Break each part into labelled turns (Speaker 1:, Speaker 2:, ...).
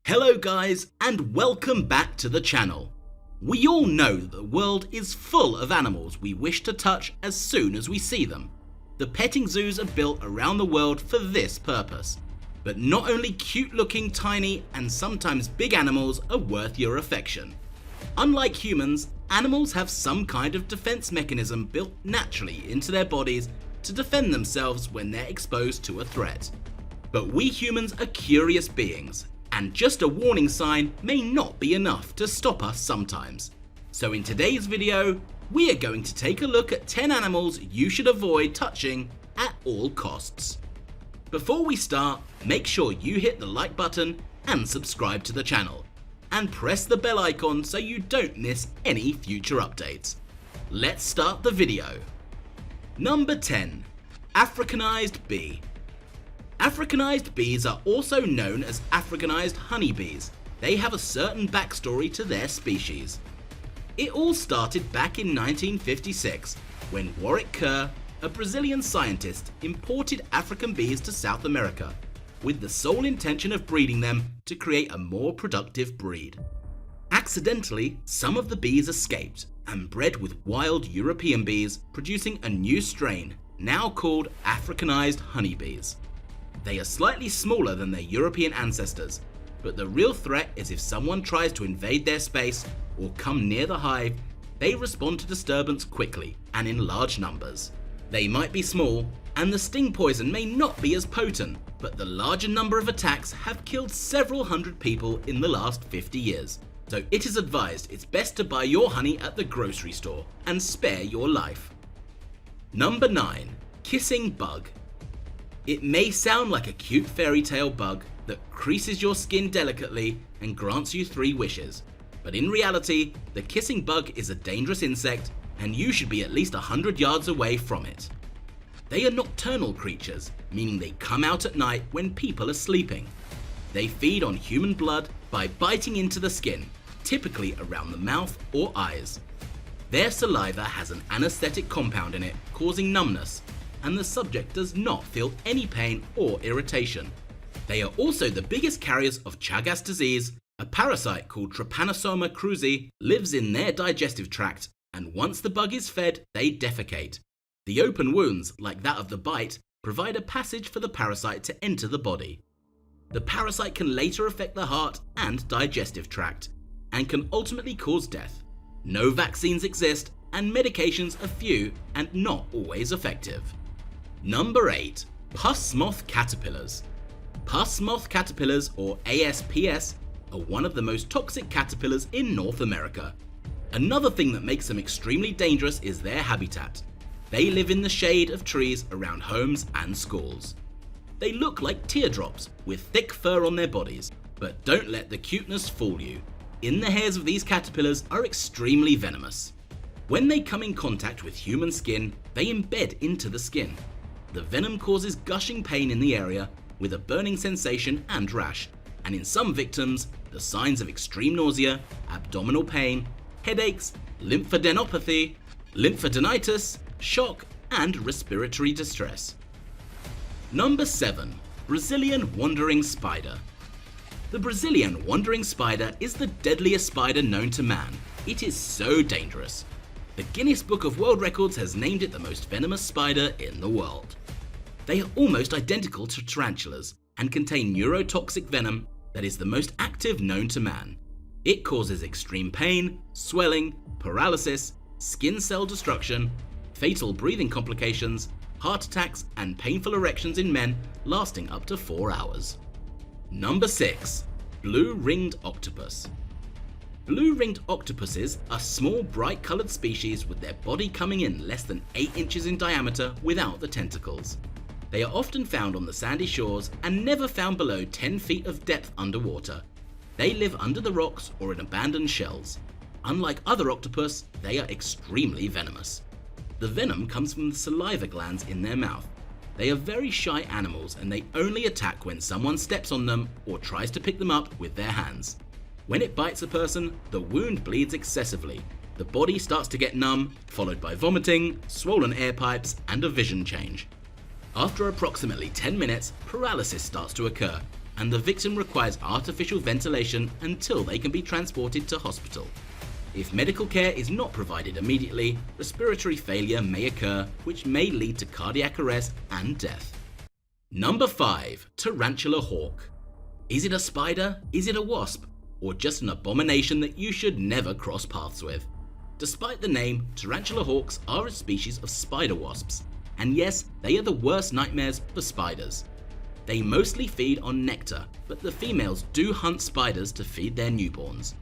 Speaker 1: Hello guys, and welcome back to the channel. We all know that the world is full of animals we wish to touch as soon as we see them. The petting zoos are built around the world for this purpose. But not only cute looking tiny and sometimes big animals are worth your affection. Unlike humans, animals have some kind of defense mechanism built naturally into their bodies to defend themselves when they're exposed to a threat. But we humans are curious beings, and just a warning sign may not be enough to stop us sometimes. So in today's video, we are going to take a look at 10 animals you should avoid touching at all costs. Before we start, make sure you hit the like button and subscribe to the channel, and press the bell icon so you don't miss any future updates. Let's start the video. Number 10. Africanized bee. Africanized bees are also known as Africanized honeybees. They have a certain backstory to their species. It all started back in 1956 when Warwick Kerr, a Brazilian scientist, imported African bees to South America with the sole intention of breeding them to create a more productive breed. Accidentally, some of the bees escaped and bred with wild European bees, producing a new strain now called Africanized honeybees. They are slightly smaller than their European ancestors, but the real threat is if someone tries to invade their space or come near the hive, they respond to disturbance quickly and in large numbers. They might be small, and the sting poison may not be as potent, but the larger number of attacks have killed several hundred people in the last 50 years. So it is advised it's best to buy your honey at the grocery store and spare your life. Number 9. Kissing bug. It may sound like a cute fairy tale bug that creases your skin delicately and grants you 3 wishes, but in reality, the kissing bug is a dangerous insect and you should be at least 100 yards away from it. They are nocturnal creatures, meaning they come out at night when people are sleeping. They feed on human blood by biting into the skin, typically around the mouth or eyes. Their saliva has an anesthetic compound in it, causing numbness, and the subject does not feel any pain or irritation. They are also the biggest carriers of Chagas disease. A parasite called Trypanosoma cruzi lives in their digestive tract, and once the bug is fed, they defecate. The open wounds, like that of the bite, provide a passage for the parasite to enter the body. The parasite can later affect the heart and digestive tract, and can ultimately cause death. No vaccines exist, and medications are few and not always effective. Number 8. Pus moth caterpillars. Pus moth caterpillars, or ASPS, are one of the most toxic caterpillars in North America. Another thing that makes them extremely dangerous is their habitat. They live in the shade of trees around homes and schools. They look like teardrops with thick fur on their bodies, but don't let the cuteness fool you. In the hairs of these caterpillars are extremely venomous. When they come in contact with human skin, they embed into the skin. The venom causes gushing pain in the area with a burning sensation and rash, and in some victims, the signs of extreme nausea, abdominal pain, headaches, lymphadenopathy, lymphadenitis, shock, and respiratory distress. Number 7. Brazilian wandering spider. The Brazilian wandering spider is the deadliest spider known to man. It is so dangerous. The Guinness Book of World Records has named it the most venomous spider in the world. They are almost identical to tarantulas and contain neurotoxic venom that is the most active known to man. It causes extreme pain, swelling, paralysis, skin cell destruction, fatal breathing complications, heart attacks, and painful erections in men lasting up to 4 hours. Number 6. Blue-ringed octopus. Blue-ringed octopuses are small, bright-colored species with their body coming in less than 8 inches in diameter without the tentacles. They are often found on the sandy shores and never found below 10 feet of depth underwater. They live under the rocks or in abandoned shells. Unlike other octopus, they are extremely venomous. The venom comes from the saliva glands in their mouth. They are very shy animals and they only attack when someone steps on them or tries to pick them up with their hands. When it bites a person, the wound bleeds excessively. The body starts to get numb, followed by vomiting, swollen air pipes, and a vision change. After approximately 10 minutes, paralysis starts to occur, and the victim requires artificial ventilation until they can be transported to hospital. If medical care is not provided immediately, respiratory failure may occur, which may lead to cardiac arrest and death. Number 5. Tarantula hawk. Is it a spider? Is it a wasp? Or just an abomination that you should never cross paths with? Despite the name, tarantula hawks are a species of spider wasps, and yes, they are the worst nightmares for spiders. They mostly feed on nectar, but the females do hunt spiders to feed their newborns.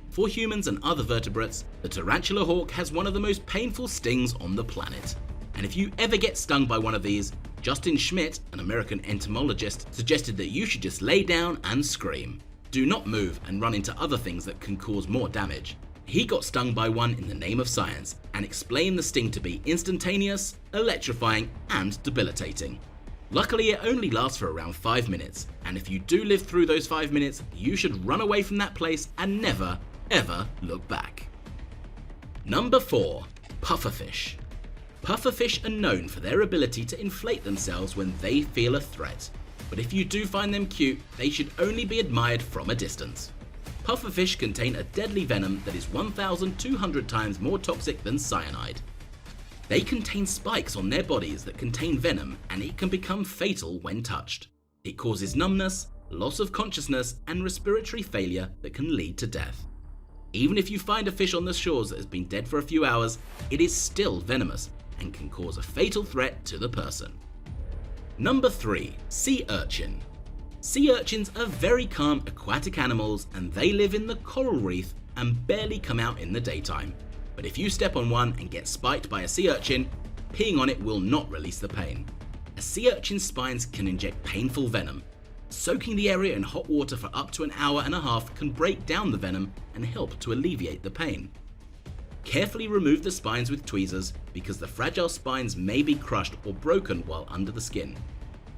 Speaker 1: For humans and other vertebrates, the tarantula hawk has one of the most painful stings on the planet. And if you ever get stung by one of these, Justin Schmidt, an American entomologist, suggested that you should just lay down and scream. Do not move and run into other things that can cause more damage. He got stung by one in the name of science and explained the sting to be instantaneous, electrifying, and debilitating. Luckily, it only lasts for around 5 minutes, and if you do live through those 5 minutes, you should run away from that place and never, ever look back. Number 4. Pufferfish. Pufferfish are known for their ability to inflate themselves when they feel a threat, but if you do find them cute, they should only be admired from a distance. Pufferfish contain a deadly venom that is 1,200 times more toxic than cyanide. They contain spikes on their bodies that contain venom, and it can become fatal when touched. It causes numbness, loss of consciousness, and respiratory failure that can lead to death. Even if you find a fish on the shores that has been dead for a few hours, it is still venomous and can cause a fatal threat to the person. Number 3. Sea urchin. Sea urchins are very calm aquatic animals, and they live in the coral reef and barely come out in the daytime. But if you step on one and get spiked by a sea urchin, peeing on it will not release the pain. A sea urchin's spines can inject painful venom. Soaking the area in hot water for up to an hour and a half can break down the venom and help to alleviate the pain. Carefully remove the spines with tweezers because the fragile spines may be crushed or broken while under the skin.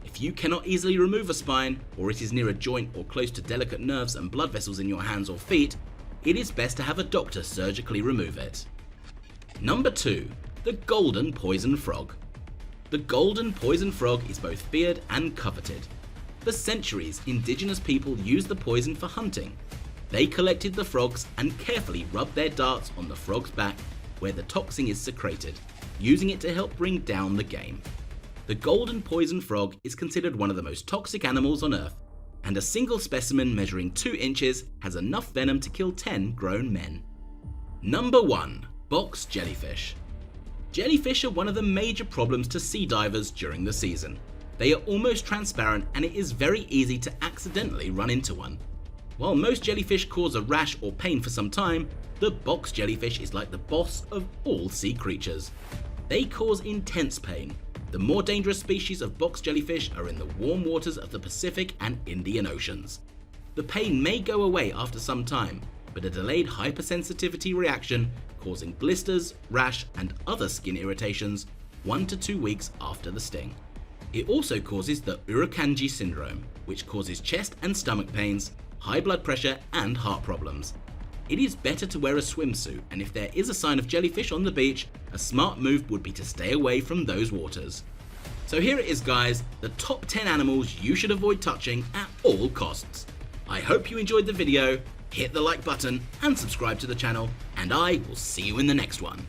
Speaker 1: If you cannot easily remove a spine, or it is near a joint or close to delicate nerves and blood vessels in your hands or feet, it is best to have a doctor surgically remove it. Number 2. The golden poison frog. The golden poison frog is both feared and coveted. For centuries, indigenous people used the poison for hunting. They collected the frogs and carefully rubbed their darts on the frog's back where the toxin is secreted, using it to help bring down the game. The golden poison frog is considered one of the most toxic animals on Earth, and a single specimen measuring 2 inches has enough venom to kill 10 grown men. Number 1. Box jellyfish. Jellyfish are one of the major problems to sea divers during the season. They are almost transparent, and it is very easy to accidentally run into one. While most jellyfish cause a rash or pain for some time, the box jellyfish is like the boss of all sea creatures. They cause intense pain. The more dangerous species of box jellyfish are in the warm waters of the Pacific and Indian Oceans. The pain may go away after some time, but a delayed hypersensitivity reaction causing blisters, rash, and other skin irritations 1 to 2 weeks after the sting. It also causes the Irukandji syndrome, which causes chest and stomach pains, high blood pressure, and heart problems. It is better to wear a swimsuit, and if there is a sign of jellyfish on the beach, a smart move would be to stay away from those waters. So here it is, guys, the top 10 animals you should avoid touching at all costs. I hope you enjoyed the video, hit the like button and subscribe to the channel, and I will see you in the next one.